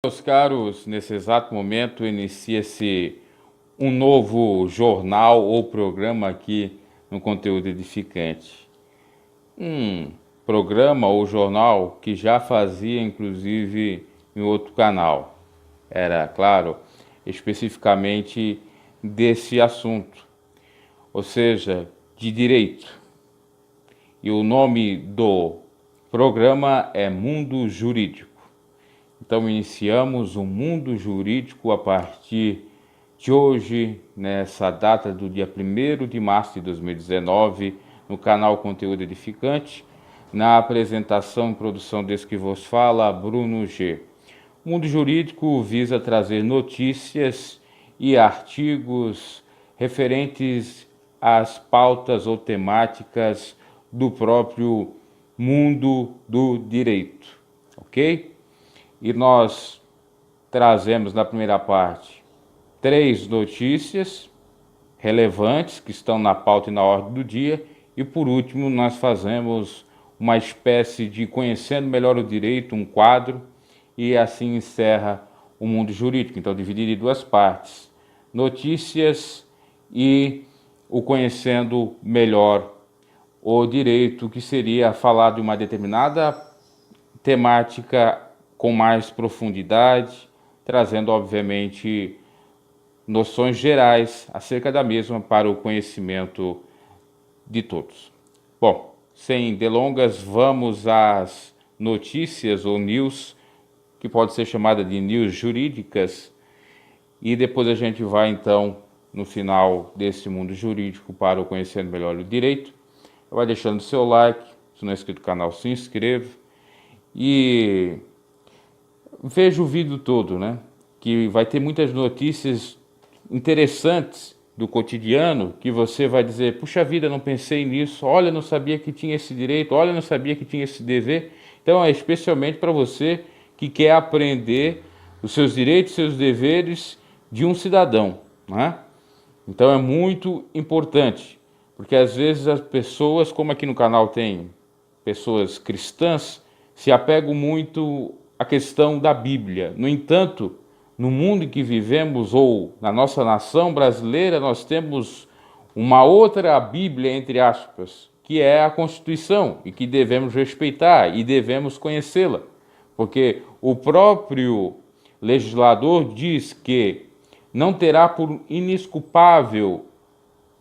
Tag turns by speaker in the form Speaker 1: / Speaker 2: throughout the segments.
Speaker 1: Meus caros, nesse exato momento inicia-se um novo jornal ou programa aqui no Conteúdo Edificante. Um programa ou jornal que já fazia inclusive em outro canal. Era, claro, especificamente desse assunto, ou seja, de direito. E o nome do programa é Mundo Jurídico. Então iniciamos o mundo jurídico a partir de hoje, nessa data do dia 1º de março de 2019, no canal Conteúdo Edificante, na apresentação e produção desse que vos fala, Bruno G. O mundo jurídico visa trazer notícias e artigos referentes às pautas ou temáticas do próprio mundo do direito, ok? E nós trazemos na primeira parte 3 notícias relevantes que estão na pauta e na ordem do dia, e por último nós fazemos uma espécie de Conhecendo Melhor o Direito, um quadro, e assim encerra o mundo jurídico. Então dividido em 2 partes, notícias e o Conhecendo Melhor o Direito, que seria falar de uma determinada temática com mais profundidade, trazendo, obviamente, noções gerais acerca da mesma para o conhecimento de todos. Bom, sem delongas, vamos às notícias ou news, que pode ser chamada de news jurídicas, e depois a gente vai, então, no final desse mundo jurídico, para o Conhecendo Melhor o Direito. Vai deixando o seu like, se não é inscrito no canal, se inscreva, e veja o vídeo todo, né? Que vai ter muitas notícias interessantes do cotidiano que você vai dizer: puxa vida, não pensei nisso, olha, não sabia que tinha esse direito, olha, não sabia que tinha esse dever. Então é especialmente para você que quer aprender os seus direitos e seus deveres de um cidadão, né? Então é muito importante, porque às vezes as pessoas, como aqui no canal tem pessoas cristãs, se apegam muito à questão da Bíblia. No entanto, no mundo em que vivemos, ou na nossa nação brasileira, nós temos uma outra Bíblia, entre aspas, que é a Constituição, e que devemos respeitar e devemos conhecê-la, porque o próprio legislador diz que não terá por inesculpável,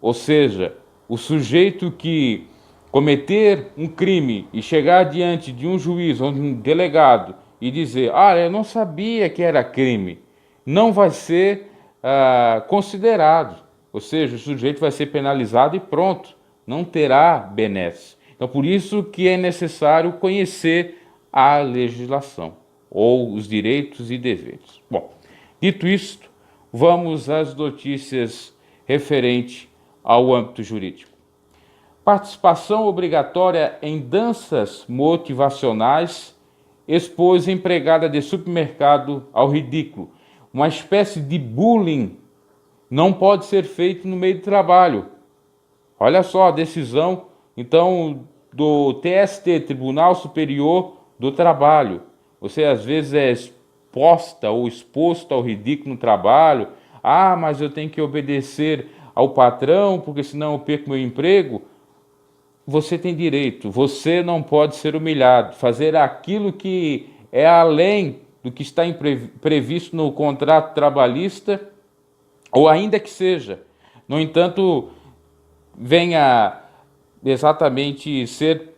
Speaker 1: ou seja, o sujeito que cometer um crime e chegar diante de um juiz ou de um delegado e dizer: eu não sabia que era crime, não vai ser considerado. Ou seja, o sujeito vai ser penalizado e pronto, não terá benesse. Então, por isso que é necessário conhecer a legislação, ou os direitos e deveres. Bom, dito isto, vamos às notícias referentes ao âmbito jurídico. Participação obrigatória em danças motivacionais expôs empregada de supermercado ao ridículo. Uma espécie de bullying não pode ser feito no meio do trabalho. Olha só a decisão, então, do TST, Tribunal Superior do Trabalho. Você às vezes é exposta ou exposto ao ridículo no trabalho. Mas eu tenho que obedecer ao patrão, porque senão eu perco meu emprego. Você tem direito, você não pode ser humilhado, fazer aquilo que é além do que está previsto no contrato trabalhista, ou ainda que seja. No entanto, venha exatamente ser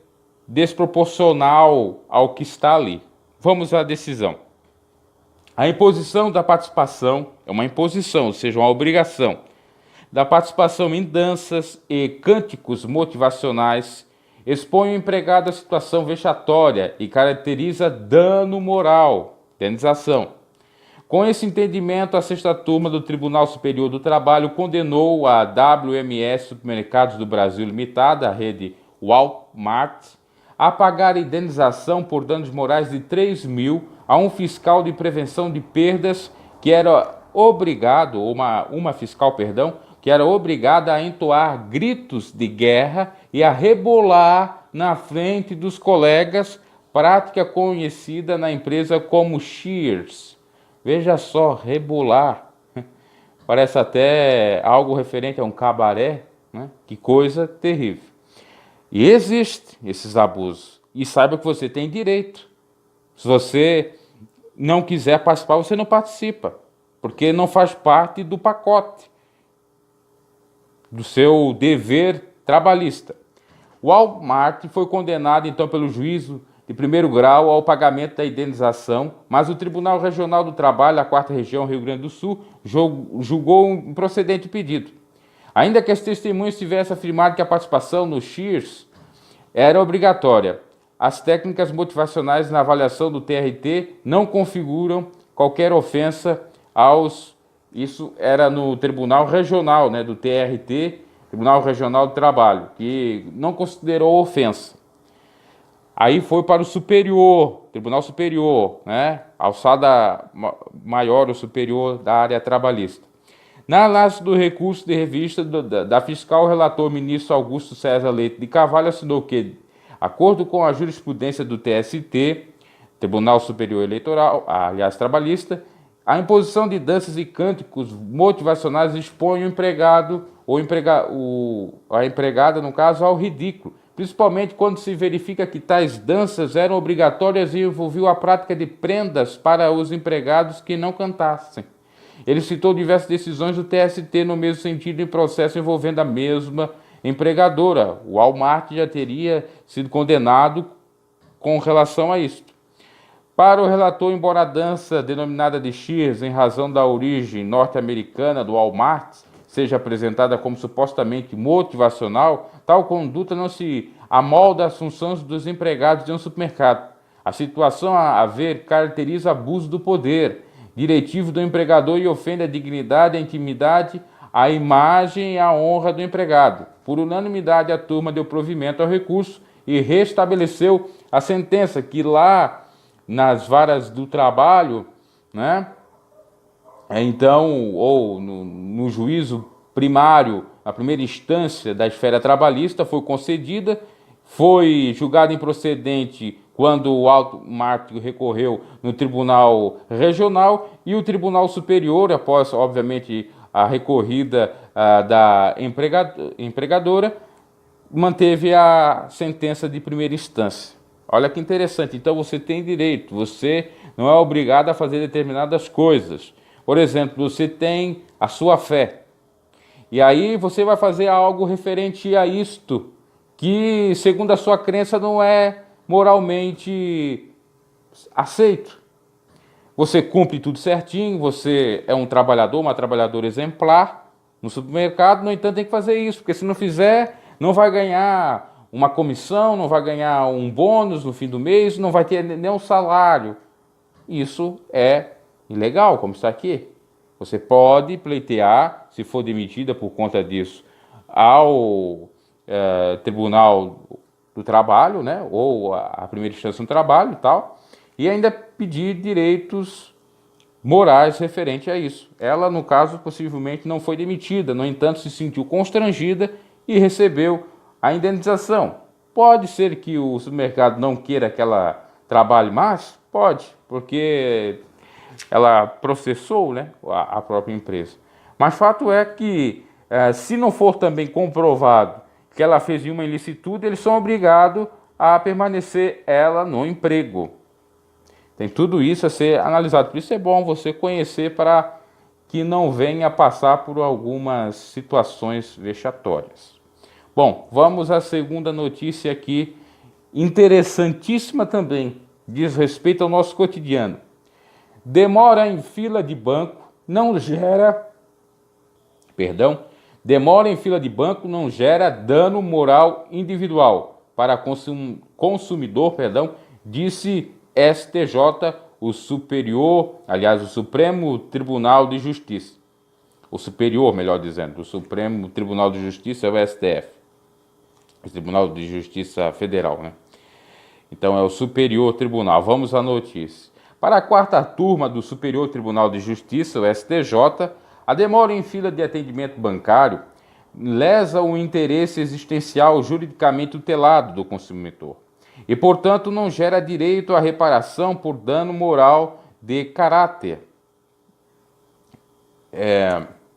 Speaker 1: desproporcional ao que está ali. Vamos à decisão. A imposição da participação é uma imposição, ou seja, uma obrigação da participação em danças e cânticos motivacionais expõe o empregado a situação vexatória e caracteriza dano moral, indenização. Com esse entendimento, a 6ª turma do Tribunal Superior do Trabalho condenou a WMS Supermercados do Brasil Limitada, a rede Walmart, a pagar a indenização por danos morais de 3 mil a um fiscal de prevenção de perdas que era obrigado, uma fiscal, que era obrigada a entoar gritos de guerra e a rebolar na frente dos colegas, prática conhecida na empresa como Cheers. Veja só, rebolar. Parece até algo referente a um cabaré, né? Que coisa terrível. E existem esses abusos. E saiba que você tem direito. Se você não quiser participar, você não participa, porque não faz parte do pacote, do seu dever trabalhista. O Walmart foi condenado, então, pelo juízo de primeiro grau ao pagamento da indenização, mas o Tribunal Regional do Trabalho, a 4ª Região, Rio Grande do Sul, julgou um improcedente o pedido. Ainda que as testemunhas tivessem afirmado que a participação no Cheers era obrigatória, as técnicas motivacionais na avaliação do TRT não configuram qualquer ofensa aos... Isso era no Tribunal Regional, né, do TRT, Tribunal Regional do Trabalho, que não considerou ofensa. Aí foi para o Superior, Tribunal Superior, né, alçada maior ou superior da área trabalhista. Na análise do recurso de revista da fiscal, o relator ministro Augusto César Leite de Carvalho assinou que, de acordo com a jurisprudência do TST, Tribunal Superior Eleitoral, aliás, trabalhista, a imposição de danças e cânticos motivacionais expõe o empregado ou a empregada, no caso, ao ridículo, principalmente quando se verifica que tais danças eram obrigatórias e envolviam a prática de prendas para os empregados que não cantassem. Ele citou diversas decisões do TST no mesmo sentido em processo envolvendo a mesma empregadora. O Walmart já teria sido condenado com relação a isso. Para o relator, embora a dança denominada de Cheers, em razão da origem norte-americana do Walmart, seja apresentada como supostamente motivacional, tal conduta não se amolda às funções dos empregados de um supermercado. A situação a ver caracteriza abuso do poder diretivo do empregador e ofende a dignidade, a intimidade, a imagem e a honra do empregado. Por unanimidade, a turma deu provimento ao recurso e restabeleceu a sentença que lá nas varas do trabalho, né, então, ou no juízo primário, a primeira instância da esfera trabalhista foi concedida, foi julgado improcedente quando o Walmart recorreu no Tribunal Regional e o Tribunal Superior, após, obviamente, a recorrida da empregadora, manteve a sentença de primeira instância. Olha que interessante, então você tem direito, você não é obrigado a fazer determinadas coisas. Por exemplo, você tem a sua fé, e aí você vai fazer algo referente a isto, que segundo a sua crença não é moralmente aceito. Você cumpre tudo certinho, você é um trabalhador, uma trabalhadora exemplar no supermercado, no entanto tem que fazer isso, porque se não fizer, não vai ganhar uma comissão, não vai ganhar um bônus no fim do mês, não vai ter nem um salário. Isso é ilegal, como está aqui. Você pode pleitear, se for demitida por conta disso, ao Tribunal do Trabalho, né, ou a primeira instância do trabalho e tal, e ainda pedir direitos morais referente a isso. Ela, no caso, possivelmente não foi demitida, no entanto, se sentiu constrangida e recebeu a indenização. Pode ser que o supermercado não queira que ela trabalhe mais? Pode, porque ela processou, né, a própria empresa. Mas fato é que, se não for também comprovado que ela fez uma ilicitude, eles são obrigados a permanecer ela no emprego. Tem tudo isso a ser analisado. Por isso é bom você conhecer para que não venha a passar por algumas situações vexatórias. Bom, vamos à segunda notícia aqui, interessantíssima também, diz respeito ao nosso cotidiano. Demora em fila de banco não gera dano moral individual para consumidor, disse STJ, o Supremo Tribunal de Justiça. O Superior, melhor dizendo, o Supremo Tribunal de Justiça é o STF. O Tribunal de Justiça Federal, né? Então é o Superior Tribunal. Vamos à notícia. Para a 4ª turma do Superior Tribunal de Justiça, o STJ, a demora em fila de atendimento bancário lesa o interesse existencial juridicamente tutelado do consumidor e, portanto, não gera direito à reparação por dano moral de caráter.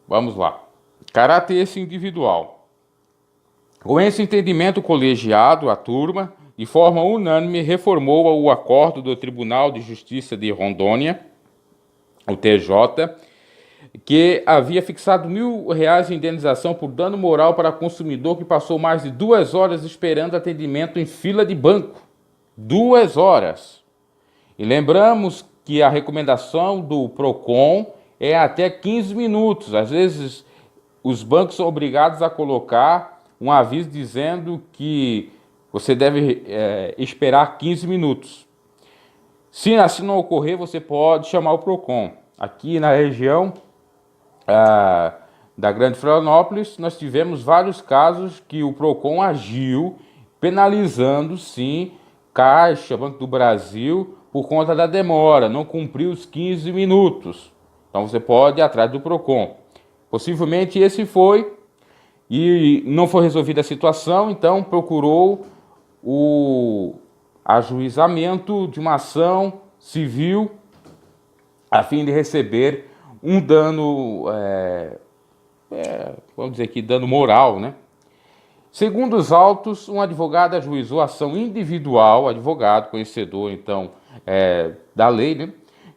Speaker 1: Vamos lá. Caráter esse individual. Com esse entendimento colegiado, a turma, de forma unânime, reformou o acordo do Tribunal de Justiça de Rondônia, o TJ, que havia fixado R$ 1.000 de indenização por dano moral para consumidor que passou mais de 2 horas esperando atendimento em fila de banco. 2 horas. E lembramos que a recomendação do PROCON é até 15 minutos. Às vezes, os bancos são obrigados a colocar um aviso dizendo que você deve esperar 15 minutos. Se assim não ocorrer, você pode chamar o PROCON. Aqui na região da Grande Florianópolis, nós tivemos vários casos que o PROCON agiu penalizando, sim, Caixa, Banco do Brasil, por conta da demora, não cumpriu os 15 minutos. Então você pode ir atrás do PROCON. Possivelmente esse foi, e não foi resolvida a situação, então procurou o ajuizamento de uma ação civil a fim de receber um dano, vamos dizer aqui, dano moral, né? Segundo os autos, um advogado ajuizou ação individual, advogado, conhecedor, então, da lei, né?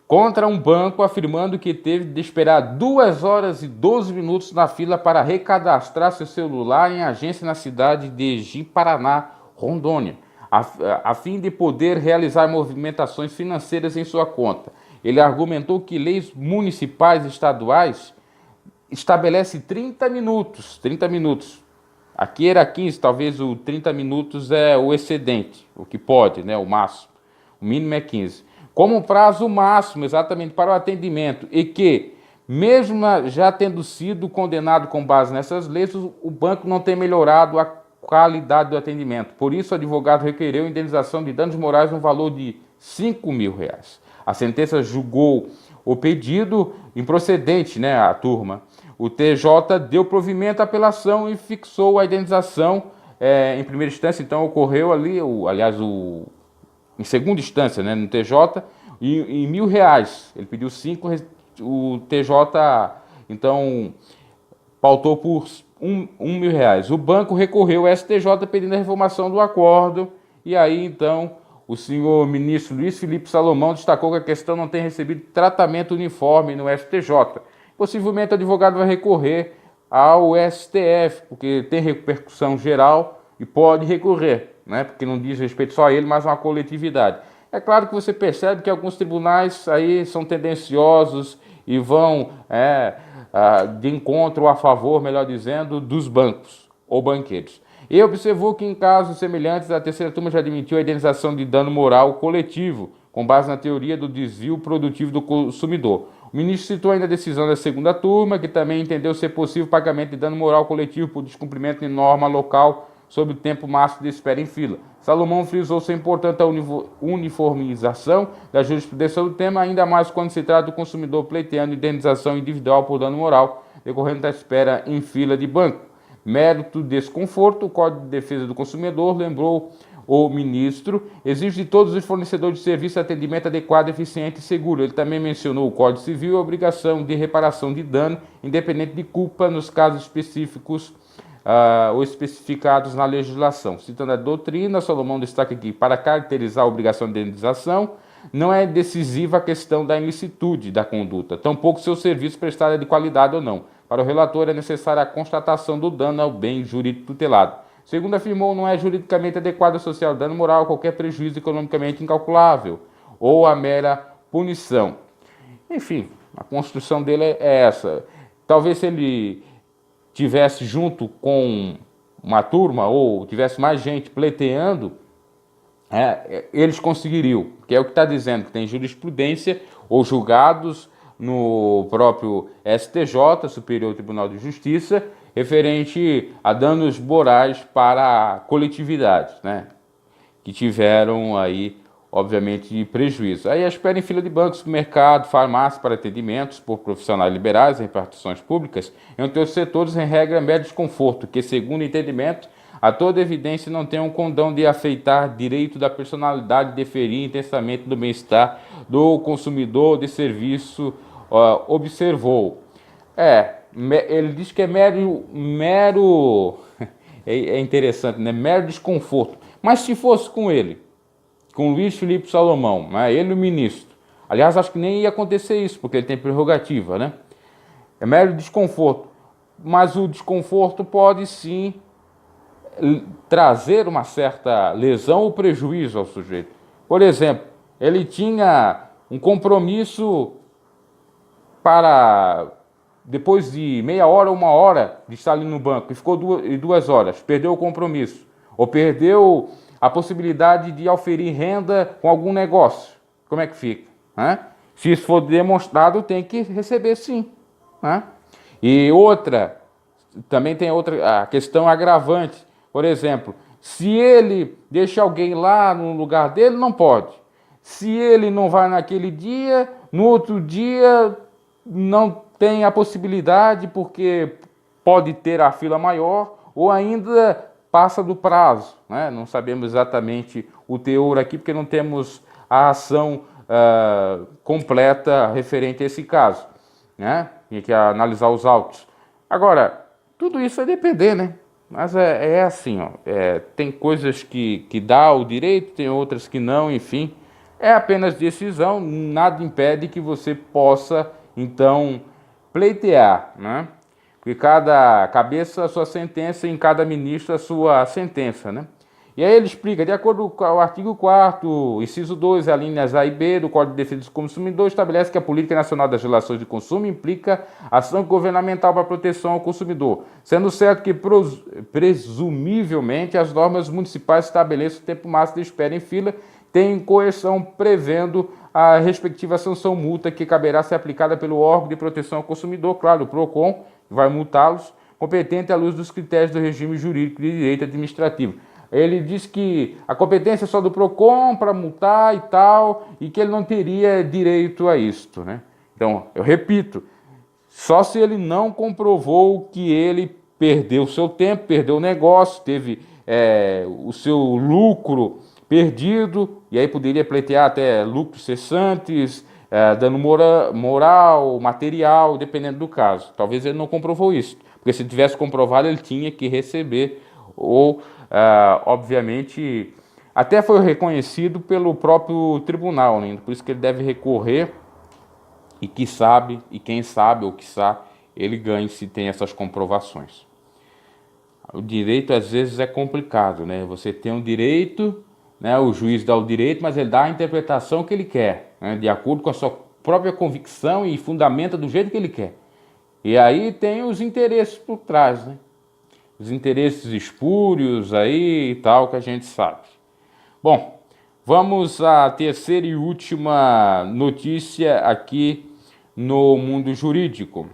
Speaker 1: Contra um banco, afirmando que teve de esperar 2 horas e 12 minutos na fila para recadastrar seu celular em agência na cidade de Ji-Paraná, Rondônia, a fim de poder realizar movimentações financeiras em sua conta. Ele argumentou que leis municipais e estaduais estabelecem 30 minutos. 30 minutos. Aqui era 15, talvez o 30 minutos é o excedente, o que pode, né, o máximo. O mínimo é 15. Como prazo máximo, exatamente, para o atendimento, e que, mesmo já tendo sido condenado com base nessas leis, o banco não tem melhorado a qualidade do atendimento. Por isso, o advogado requereu indenização de danos morais no valor de R$ 5.000. A sentença julgou o pedido improcedente, né, a turma. O TJ deu provimento à apelação e fixou a indenização em primeira instância. Então, ocorreu ali, em segunda instância, né, no TJ, em R$ 1.000. Ele pediu 5, o TJ, então, pautou por R$ 1.000. O banco recorreu ao STJ pedindo a reformação do acordo, e aí, então, o senhor ministro Luiz Felipe Salomão destacou que a questão não tem recebido tratamento uniforme no STJ. Possivelmente o advogado vai recorrer ao STF, porque tem repercussão geral e pode recorrer, né? Porque não diz respeito só a ele, mas a uma coletividade. É claro que você percebe que alguns tribunais aí são tendenciosos e vão de encontro a favor, melhor dizendo, dos bancos ou banqueiros. E observou que em casos semelhantes a terceira turma já admitiu a indenização de dano moral coletivo, com base na teoria do desvio produtivo do consumidor. O ministro citou ainda a decisão da segunda turma, que também entendeu ser possível pagamento de dano moral coletivo por descumprimento de norma local sobre o tempo máximo de espera em fila. Salomão frisou ser importante a uniformização da jurisprudência do tema, ainda mais quando se trata do consumidor pleiteando indenização individual por dano moral, decorrendo da espera em fila de banco. Mérito desconforto, o Código de Defesa do Consumidor, lembrou o ministro, exige de todos os fornecedores de serviço atendimento adequado, eficiente e seguro. Ele também mencionou o Código Civil e a obrigação de reparação de dano, independente de culpa, nos casos específicos ou especificados na legislação. Citando a doutrina, Salomão destaca que, para caracterizar a obrigação de indenização, não é decisiva a questão da ilicitude da conduta, tampouco seu serviço prestado é de qualidade ou não. Para o relator, é necessária a constatação do dano ao bem jurídico tutelado. Segundo afirmou, não é juridicamente adequado associar o dano moral a qualquer prejuízo economicamente incalculável ou a mera punição. Enfim, a construção dele é essa. Talvez se ele tivesse junto com uma turma ou tivesse mais gente pleiteando, eles conseguiriam, que é o que está dizendo, que tem jurisprudência ou julgados no próprio STJ, Superior Tribunal de Justiça, referente a danos morais para coletividades, né, que tiveram aí, obviamente, prejuízo. Aí a espera em fila de bancos, supermercado, farmácia para atendimentos por profissionais liberais em repartições públicas, entre os setores, em regra, mero desconforto, que, segundo o entendimento, a toda evidência não tem um condão de afeitar direito da personalidade de deferir intensamente do bem-estar do consumidor de serviço, observou. Ele diz que é mero é interessante, né? Mero desconforto. Mas se fosse com ele, com Luiz Felipe Salomão, né? Ele o ministro. Aliás, acho que nem ia acontecer isso, porque ele tem prerrogativa, né? É mero desconforto. Mas o desconforto pode sim trazer uma certa lesão ou prejuízo ao sujeito. Por exemplo, ele tinha um compromisso para depois de meia hora ou uma hora de estar ali no banco e ficou 2 horas, perdeu o compromisso, ou perdeu a possibilidade de auferir renda com algum negócio. Como é que fica? Né? Se isso for demonstrado, tem que receber sim. Né? E também tem a questão agravante. Por exemplo, se ele deixa alguém lá no lugar dele, não pode. Se ele não vai naquele dia, no outro dia não tem a possibilidade porque pode ter a fila maior ou ainda passa do prazo. Né? Não sabemos exatamente o teor aqui porque não temos a ação completa referente a esse caso. Né? Tem que analisar os autos. Agora, tudo isso vai depender, né? Mas é assim, ó, tem coisas que dá o direito, tem outras que não, enfim. É apenas decisão, nada impede que você possa, então, pleitear, né? Porque cada cabeça a sua sentença, em cada ministro a sua sentença, né? E aí ele explica, de acordo com o artigo 4º, inciso 2, alíneas A e B do Código de Defesa do Consumidor, estabelece que a Política Nacional das Relações de Consumo implica ação governamental para a proteção ao consumidor, sendo certo que, presumivelmente, as normas municipais estabeleçam o tempo máximo de espera em fila, tem coerção prevendo a respectiva sanção multa que caberá ser aplicada pelo órgão de proteção ao consumidor, claro, o PROCON, vai multá-los, competente à luz dos critérios do regime jurídico de direito administrativo. Ele diz que a competência é só do PROCON para multar e tal, e que ele não teria direito a isto, né? Então, eu repito, só se ele não comprovou que ele perdeu o seu tempo, perdeu o negócio, teve o seu lucro perdido, e aí poderia pleitear até lucros cessantes, dano moral, material, dependendo do caso. Talvez ele não comprovou isso, porque se tivesse comprovado ele tinha que receber, ou obviamente até foi reconhecido pelo próprio tribunal, né? Por isso que ele deve recorrer e quem sabe ou quiçá ele ganhe se tem essas comprovações. O direito às vezes é complicado, né? Você tem um direito, né? O juiz dá o direito, mas ele dá a interpretação que ele quer, né? De acordo com a sua própria convicção e fundamenta do jeito que ele quer. E aí tem os interesses por trás, né? Os interesses espúrios aí e tal, que a gente sabe. Bom, vamos à terceira e última notícia aqui no mundo jurídico.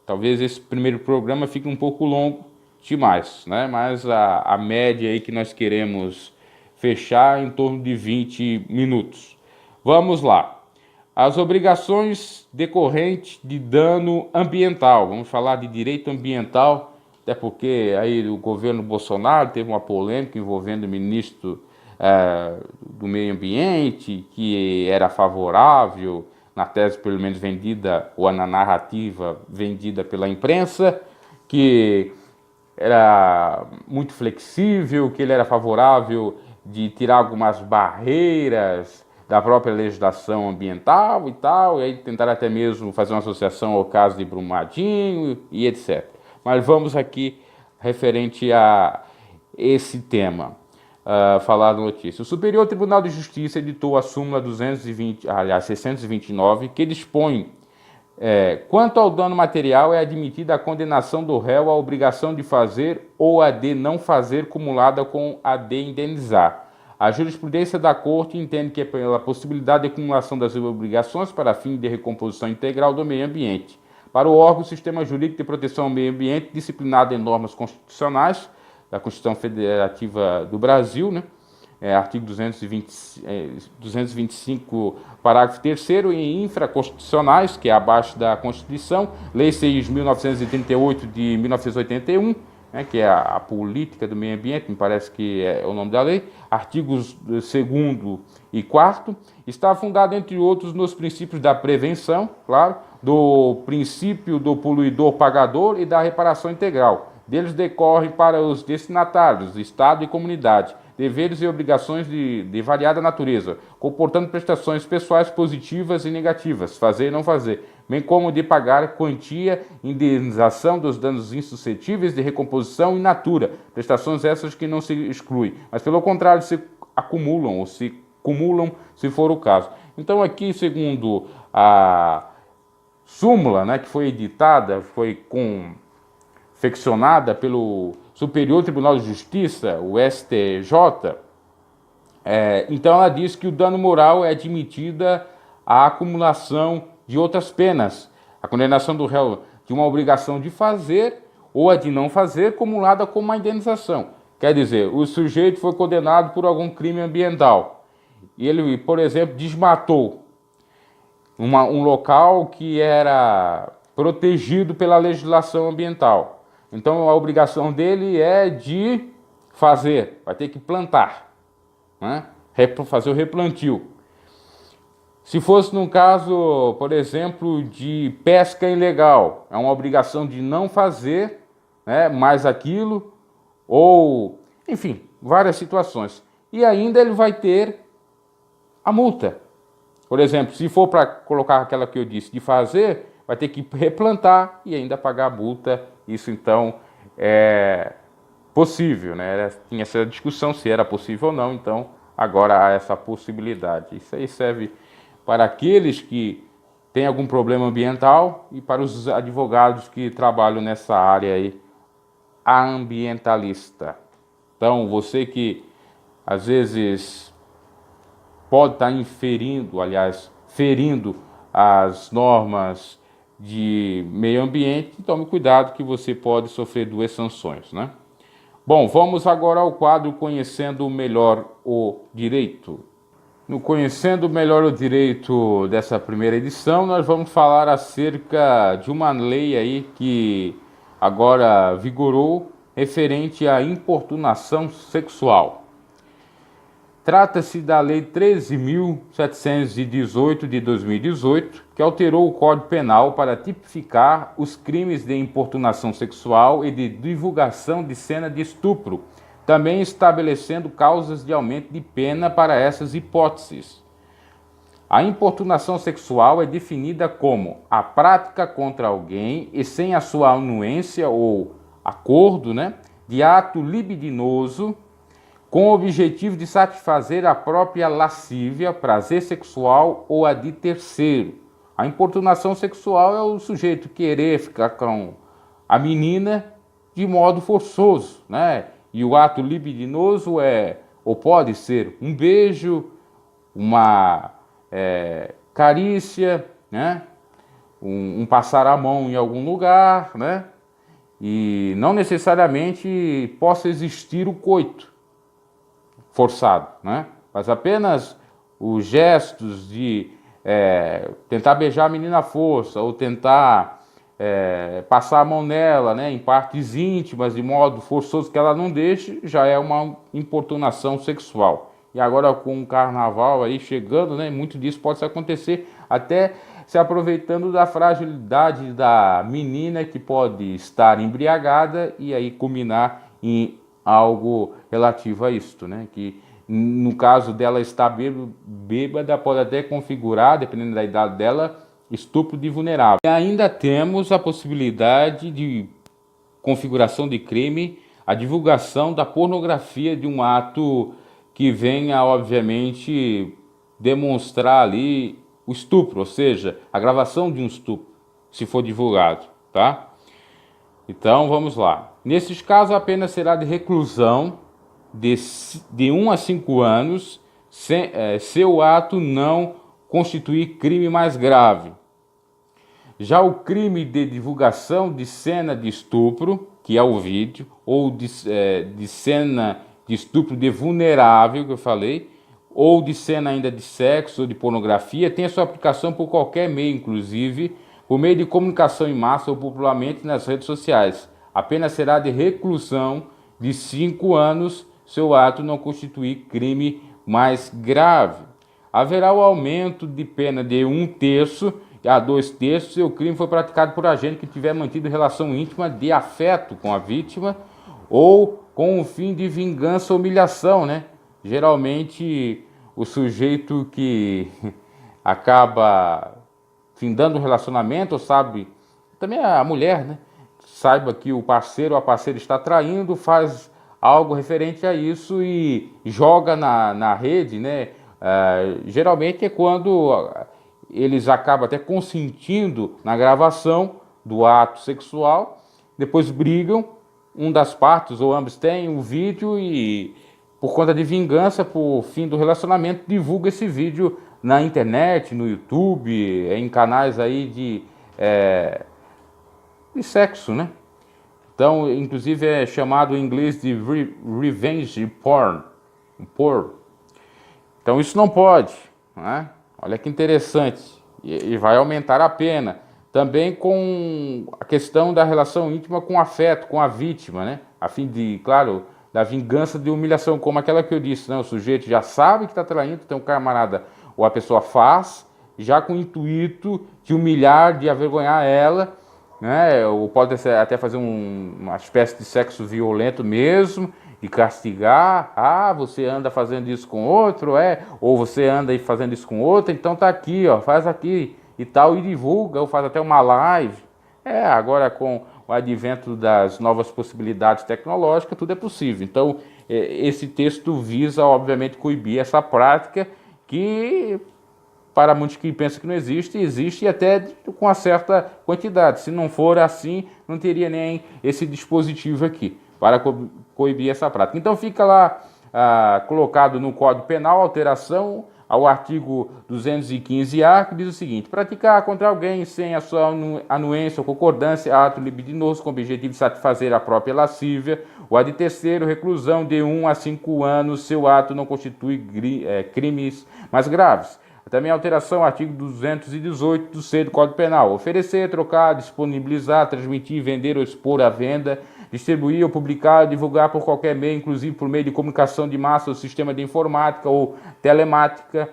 Speaker 1: Talvez esse primeiro programa fique um pouco longo demais, né? Mas a média aí que nós queremos fechar é em torno de 20 minutos. Vamos lá. As obrigações decorrentes de dano ambiental. Vamos falar de direito ambiental, até porque aí o governo Bolsonaro teve uma polêmica envolvendo o ministro do Meio Ambiente, que era favorável, na tese pelo menos vendida, ou na narrativa vendida pela imprensa, que era muito flexível, que ele era favorável de tirar algumas barreiras da própria legislação ambiental e tal, e aí tentaram até mesmo fazer uma associação ao caso de Brumadinho e etc. Mas vamos aqui referente a esse tema, falar da notícia. O Superior Tribunal de Justiça editou a súmula 629, que dispõe, quanto ao dano material, é admitida a condenação do réu à obrigação de fazer ou a de não fazer, cumulada com a de indenizar. A jurisprudência da Corte entende que é pela possibilidade de acumulação das obrigações para fim de recomposição integral do meio ambiente. Para o órgão, o Sistema Jurídico de Proteção ao Meio Ambiente, disciplinado em normas constitucionais, da Constituição Federativa do Brasil, né? Artigo 225, parágrafo 3º, e infraconstitucionais, que é abaixo da Constituição, Lei 6.938 de 1981, né, que é a política do meio ambiente, me parece que é o nome da lei, artigos 2º e 4º, está fundado, entre outros, nos princípios da prevenção, claro, do princípio do poluidor pagador e da reparação integral. Deles decorrem para os destinatários, Estado e comunidade, deveres e obrigações de variada natureza, comportando prestações pessoais positivas e negativas, fazer e não fazer, bem como de pagar quantia, indenização dos danos insuscetíveis de recomposição in natura, prestações essas que não se excluem, mas pelo contrário se acumulam ou se cumulam se for o caso. Então aqui, segundo a súmula, né, que foi editada, foi confeccionada pelo Superior Tribunal de Justiça, o STJ, então ela diz que o dano moral é admitida a acumulação de outras penas, a condenação do réu de uma obrigação de fazer ou a de não fazer, acumulada com uma indenização. Quer dizer, o sujeito foi condenado por algum crime ambiental e ele, por exemplo, desmatou um local que era protegido pela legislação ambiental. Então a obrigação dele é de fazer, vai ter que plantar, né? Fazer o replantio. Se fosse num caso, por exemplo, de pesca ilegal, é uma obrigação de não fazer, né, mais aquilo, ou, enfim, várias situações. E ainda ele vai ter a multa. Por exemplo, se for para colocar aquela que eu disse de fazer, vai ter que replantar e ainda pagar a multa. Isso então é possível, né? Tinha essa discussão se era possível ou não, então agora há essa possibilidade. Isso aí serve para aqueles que têm algum problema ambiental e para os advogados que trabalham nessa área aí ambientalista. Então, você que às vezes pode estar ferindo as normas de meio ambiente, tome cuidado que você pode sofrer 2 sanções, né? Bom, vamos agora ao quadro Conhecendo Melhor o Direito. No Conhecendo Melhor o Direito dessa primeira edição, nós vamos falar acerca de uma lei aí que agora vigorou, referente à importunação sexual. Trata-se da Lei 13.718 de 2018, que alterou o Código Penal para tipificar os crimes de importunação sexual e de divulgação de cena de estupro, também estabelecendo causas de aumento de pena para essas hipóteses. A importunação sexual é definida como a prática contra alguém e sem a sua anuência ou acordo, né, de ato libidinoso com o objetivo de satisfazer a própria lascívia, prazer sexual ou a de terceiro. A importunação sexual é o sujeito querer ficar com a menina de modo forçoso, né? E o ato libidinoso ou pode ser um beijo, uma carícia, né? Um passar a mão em algum lugar, né? E não necessariamente possa existir o coito forçado, né? Mas apenas os gestos de tentar beijar a menina à força ou tentar passar a mão nela, né, em partes íntimas de modo forçoso que ela não deixe, já é uma importunação sexual. E agora com o carnaval aí chegando, né, muito disso pode acontecer até se aproveitando da fragilidade da menina que pode estar embriagada e aí culminar em algo relativo a isto, né? Que no caso dela estar bêbada pode até configurar, dependendo da idade dela, estupro de vulnerável. E ainda temos a possibilidade de configuração de crime, a divulgação da pornografia de um ato que venha, obviamente, demonstrar ali o estupro, ou seja, a gravação de um estupro, se for divulgado, tá? Então, vamos lá. Nesses casos, a pena será de reclusão de 1 a 5 anos, se o ato não constituir crime mais grave. Já o crime de divulgação de cena de estupro, que é o vídeo, ou de cena de estupro de vulnerável, que eu falei, ou de cena ainda de sexo ou de pornografia, tem a sua aplicação por qualquer meio, inclusive por meio de comunicação em massa ou popularmente nas redes sociais. a pena será de reclusão de 5 anos se o ato não constituir crime mais grave. Haverá o aumento de pena de 1/3 a 2/3 se o crime foi praticado por agente que tiver mantido relação íntima de afeto com a vítima ou com o fim de vingança ou humilhação, né? Geralmente o sujeito que acaba findando o relacionamento, sabe, também a mulher, né? Saiba que o parceiro ou a parceira está traindo, faz algo referente a isso e joga na rede, né? Geralmente é quando eles acabam até consentindo na gravação do ato sexual, depois brigam, um das partes ou ambos têm o vídeo e, por conta de vingança, por fim do relacionamento, divulga esse vídeo na internet, no YouTube, em canais aí de sexo, né? Então, inclusive é chamado em inglês de revenge porn. Então isso não pode, né? Olha que interessante, e vai aumentar a pena. Também com a questão da relação íntima com afeto, com a vítima, né? A fim de, claro, da vingança de humilhação, como aquela que eu disse, né? O sujeito já sabe que está traindo, então o camarada ou a pessoa faz, já com o intuito de humilhar, de avergonhar ela, né? Ou pode até fazer uma espécie de sexo violento mesmo, e castigar. Ah, você anda fazendo isso com outro, ou você anda aí fazendo isso com outro, então tá aqui, ó, faz aqui e tal, e divulga, ou faz até uma live. Agora com o advento das novas possibilidades tecnológicas, tudo é possível. Então, esse texto visa, obviamente, coibir essa prática que, para muitos que pensam que não existe, existe até com uma certa quantidade. Se não for assim, não teria nem esse dispositivo aqui para coibir essa prática. Então fica lá colocado no Código Penal alteração ao artigo 215-A, que diz o seguinte: praticar contra alguém sem a sua anuência ou concordância ato libidinoso com o objetivo de satisfazer a própria lascívia, ou a de terceiro, reclusão de 1 a 5 anos, seu ato não constitui crimes mais graves. Também alteração ao artigo 218 do C do Código Penal: oferecer, trocar, disponibilizar, transmitir, vender ou expor à venda, distribuir ou publicar ou divulgar por qualquer meio, inclusive por meio de comunicação de massa ou sistema de informática ou telemática,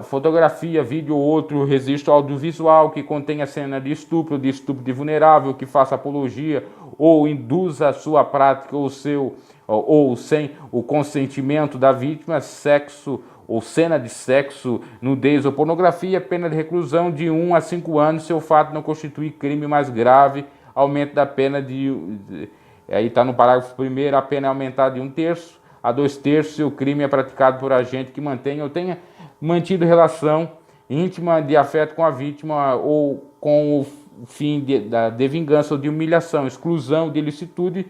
Speaker 1: fotografia, vídeo ou outro registro audiovisual que contenha cena de estupro de vulnerável, que faça apologia ou induza a sua prática ou sem o consentimento da vítima, sexo ou cena de sexo, nudez ou pornografia, pena de reclusão de 1 a 5 anos, se o fato não constituir crime mais grave, aumento da pena aí está no parágrafo 1º, a pena é aumentada de 1/3 a 2/3 se o crime é praticado por agente que mantenha ou tenha mantido relação íntima de afeto com a vítima ou com o fim de vingança ou de humilhação, exclusão de ilicitude.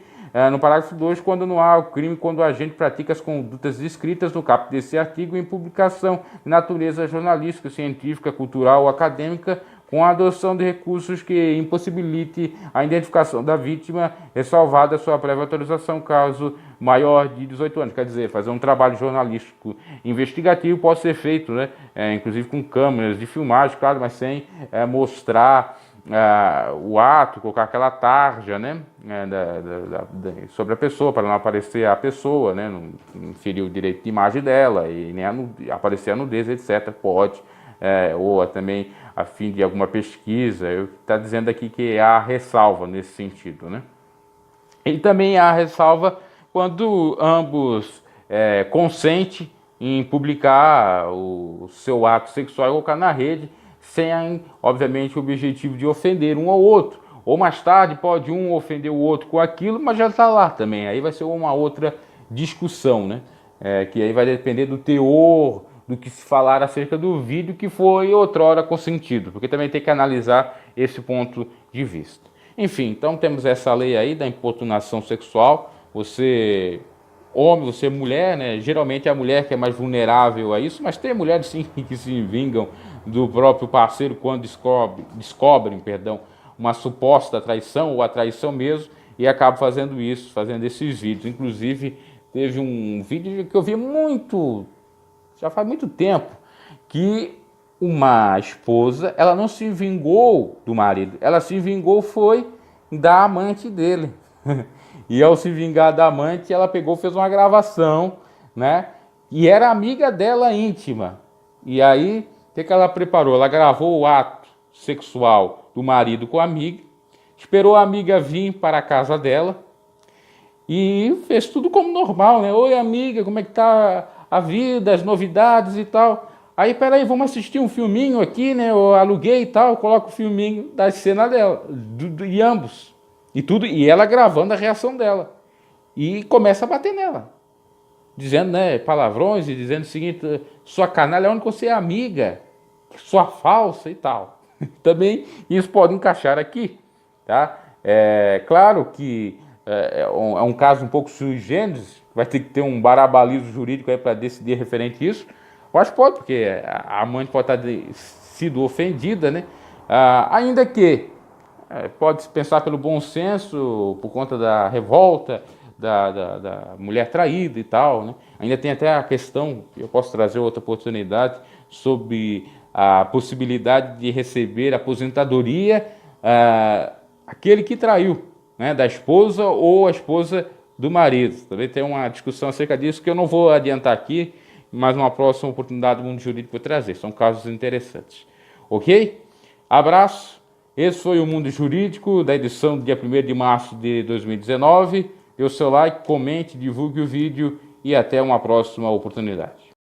Speaker 1: No parágrafo 2, quando não há o crime, quando o agente pratica as condutas descritas no caput desse artigo em publicação de natureza jornalística, científica, cultural ou acadêmica, com a adoção de recursos que impossibilite a identificação da vítima, ressalvada a sua prévia autorização, caso maior de 18 anos. Quer dizer, fazer um trabalho jornalístico investigativo pode ser feito, né? Inclusive com câmeras de filmagem, claro, mas sem mostrar o ato, colocar aquela tarja, né, sobre a pessoa, para não aparecer a pessoa, né, não ferir o direito de imagem dela e nem aparecer a nudez, etc. Pode, ou também a fim de alguma pesquisa. Está dizendo aqui que há ressalva nesse sentido, né? E também há ressalva quando ambos consentem em publicar o seu ato sexual e colocar na rede, sem, obviamente, o objetivo de ofender um ao outro. Ou mais tarde pode um ofender o outro com aquilo, mas já está lá também. Aí vai ser uma outra discussão, né? Que aí vai depender do teor, do que se falar acerca do vídeo que foi outrora consentido, porque também tem que analisar esse ponto de vista. Enfim, então temos essa lei aí da importunação sexual. Você, homem, você mulher, né? Geralmente é a mulher que é mais vulnerável a isso, mas tem mulheres sim que se vingam do próprio parceiro quando descobrem, uma suposta traição ou a traição mesmo, e acabam fazendo isso, fazendo esses vídeos. Inclusive, teve um vídeo que eu vi já faz muito tempo, que uma esposa, ela não se vingou do marido, ela se vingou foi da amante dele. E ao se vingar da amante, ela pegou, fez uma gravação, né? E era amiga dela íntima. E aí, o que ela preparou? Ela gravou o ato sexual do marido com a amiga, esperou a amiga vir para a casa dela e fez tudo como normal, né? Oi, amiga, como é que tá a vida, as novidades e tal. Aí, peraí, vamos assistir um filminho aqui, né? Eu aluguei e tal, coloco o filminho da cena dela, e ambos. E tudo, e ela gravando a reação dela. E começa a bater nela, dizendo, né, palavrões e dizendo o seguinte: sua canalha, onde você é amiga, sua falsa e tal. Também isso pode encaixar aqui, tá? É claro que é um caso um pouco sui generis, vai ter que ter um barabalismo jurídico aí para decidir referente a isso. Eu acho que pode, porque a amante pode estar sido ofendida, né? Ainda que pode-se pensar pelo bom senso, por conta da revolta, da mulher traída e tal, né? Ainda tem até a questão, eu posso trazer outra oportunidade, sobre a possibilidade de receber aposentadoria aquele que traiu, né? Da esposa ou a esposa do marido. Também tem uma discussão acerca disso que eu não vou adiantar aqui, mas numa próxima oportunidade o mundo jurídico vai trazer. São casos interessantes. Ok? Abraço. Esse foi o Mundo Jurídico, da edição do dia 1º de março de 2019. Dê o seu like, comente, divulgue o vídeo e até uma próxima oportunidade.